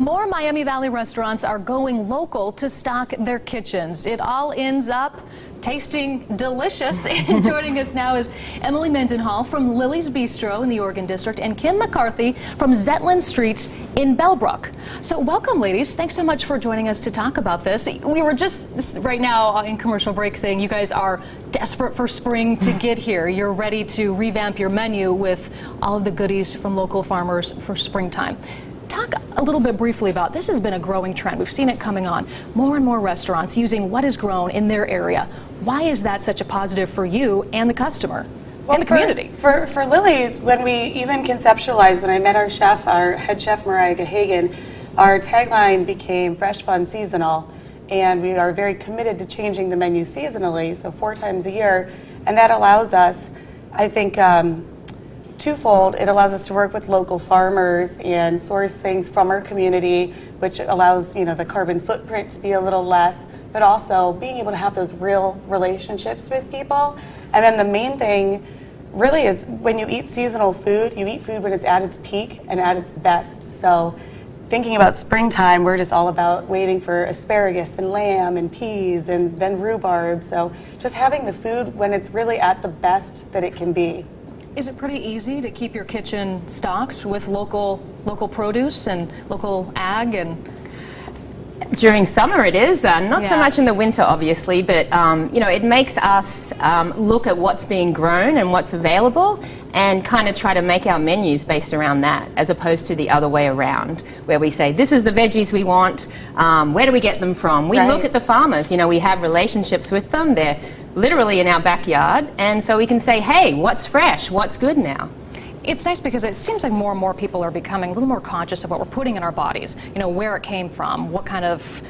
More Miami Valley restaurants are going local to stock their kitchens. It all ends up tasting delicious. And joining us now is Emily Mendenhall from Lily's Bistro in the Oregon District and Kim McCarthy from Zetland Street in Bellbrook. So welcome, ladies. Thanks so much for joining us to talk about this. We were just right now in commercial break saying you guys are desperate for spring to get here. You're ready to revamp your menu with all of the goodies from local farmers for springtime. Talk a little bit briefly about this. Has been a growing trend. We've seen it coming on. More and more restaurants using what is grown in their area. Why is that such a positive for you and the customer and the community? For Lily's, when we even conceptualized, when I met our chef, our head chef Mariah Gahagan, our tagline became Fresh, Fun, Seasonal, and we are very committed to changing the menu seasonally, so 4 times a year, and that allows us, I think, twofold. It allows us to work with local farmers and source things from our community, which allows, you know, the carbon footprint to be a little less, but also being able to have those real relationships with people. And then the main thing really is when you eat seasonal food, you eat food when it's at its peak and at its best. So thinking about springtime, we're just all about waiting for asparagus and lamb and peas and then rhubarb. So just having the food when it's really at the best that it can be. Is it pretty easy to keep your kitchen stocked with local produce and local ag? And during summer it is, not so much in the winter obviously, but you know, it makes us look at what's being grown and what's available and kind of try to make our menus based around that, as opposed to the other way around, where we say, this is the veggies we want, where do we get them from? We look at the farmers, you know, we have relationships with them, they're literally in our backyard, and so we can say, hey, what's fresh, what's good now? It's nice because it seems like more and more people are becoming a little more conscious of what we're putting in our bodies, you know, where it came from, what kind of,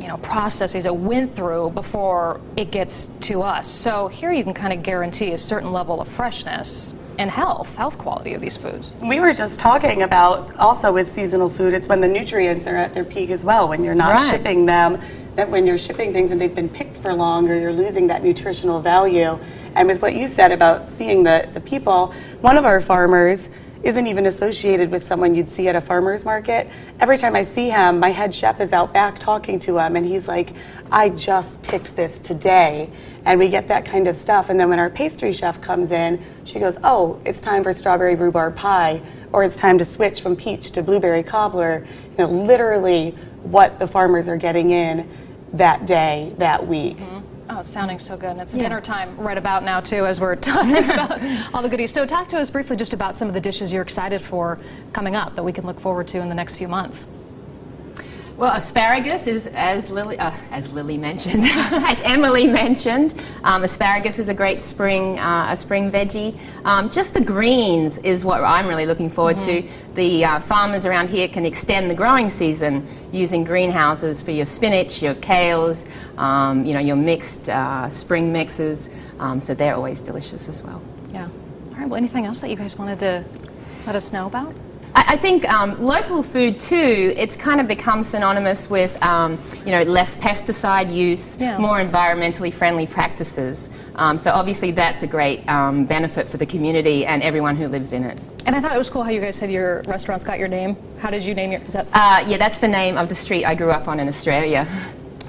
you know, processes it went through before it gets to us. So here you can kind of guarantee a certain level of freshness and health quality of these foods. We were just talking about also with seasonal food, it's when the nutrients are at their peak as well, when you're not shipping them, that when you're shipping things and they've been picked for longer, you're losing that nutritional value. And with what you said about seeing the people, one of our farmers isn't even associated with someone you'd see at a farmer's market. Every time I see him, my head chef is out back talking to him, and he's like, I just picked this today. And we get that kind of stuff. And then when our pastry chef comes in, she goes, oh, it's time for strawberry rhubarb pie, or it's time to switch from peach to blueberry cobbler. You know, literally what the farmers are getting in that day, that week. Oh, it's sounding so good. And it's dinner time right about now, too, as we're talking about all the goodies. So talk to us briefly just about some of the dishes you're excited for coming up that we can look forward to in the next few months. Well, asparagus is, as Lily mentioned, as Emily mentioned, asparagus is a great spring veggie. Just the greens is what I'm really looking forward to. The farmers around here can extend the growing season using greenhouses for your spinach, your kales, you know, your mixed spring mixes. So they're always delicious as well. Yeah. All right. Well, anything else that you guys wanted to let us know about? I think local food too, it's kind of become synonymous with you know, less pesticide use, more environmentally friendly practices. So obviously that's a great benefit for the community and everyone who lives in it. And I thought it was cool how you guys said your restaurant's got your name. How did you name your? Is that yeah, that's the name of the street I grew up on in Australia.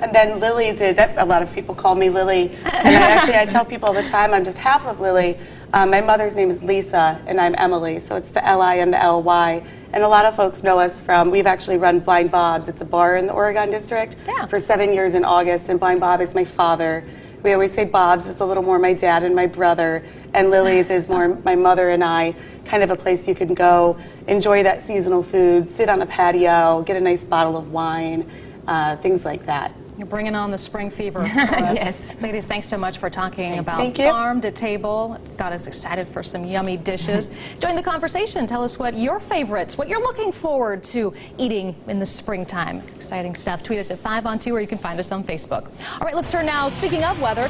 And then Lily's is, a lot of people call me Lily, and I tell people all the time I'm just half of Lily. My mother's name is Lisa, and I'm Emily, so it's the L-I and the L-Y. And a lot of folks know us from, we've actually run Blind Bob's. It's a bar in the Oregon District for 7 years in August, and Blind Bob is my father. We always say Bob's is a little more my dad and my brother, and Lily's is more my mother and I, kind of a place you can go, enjoy that seasonal food, sit on a patio, get a nice bottle of wine, things like that. You're bringing on the spring fever for us. Yes. Ladies, thanks so much for talking about farm to table. It got us excited for some yummy dishes. Join the conversation. Tell us what your favorites, what you're looking forward to eating in the springtime. Exciting stuff. Tweet us at 5 on 2, or you can find us on Facebook. All right, let's turn now, speaking of weather,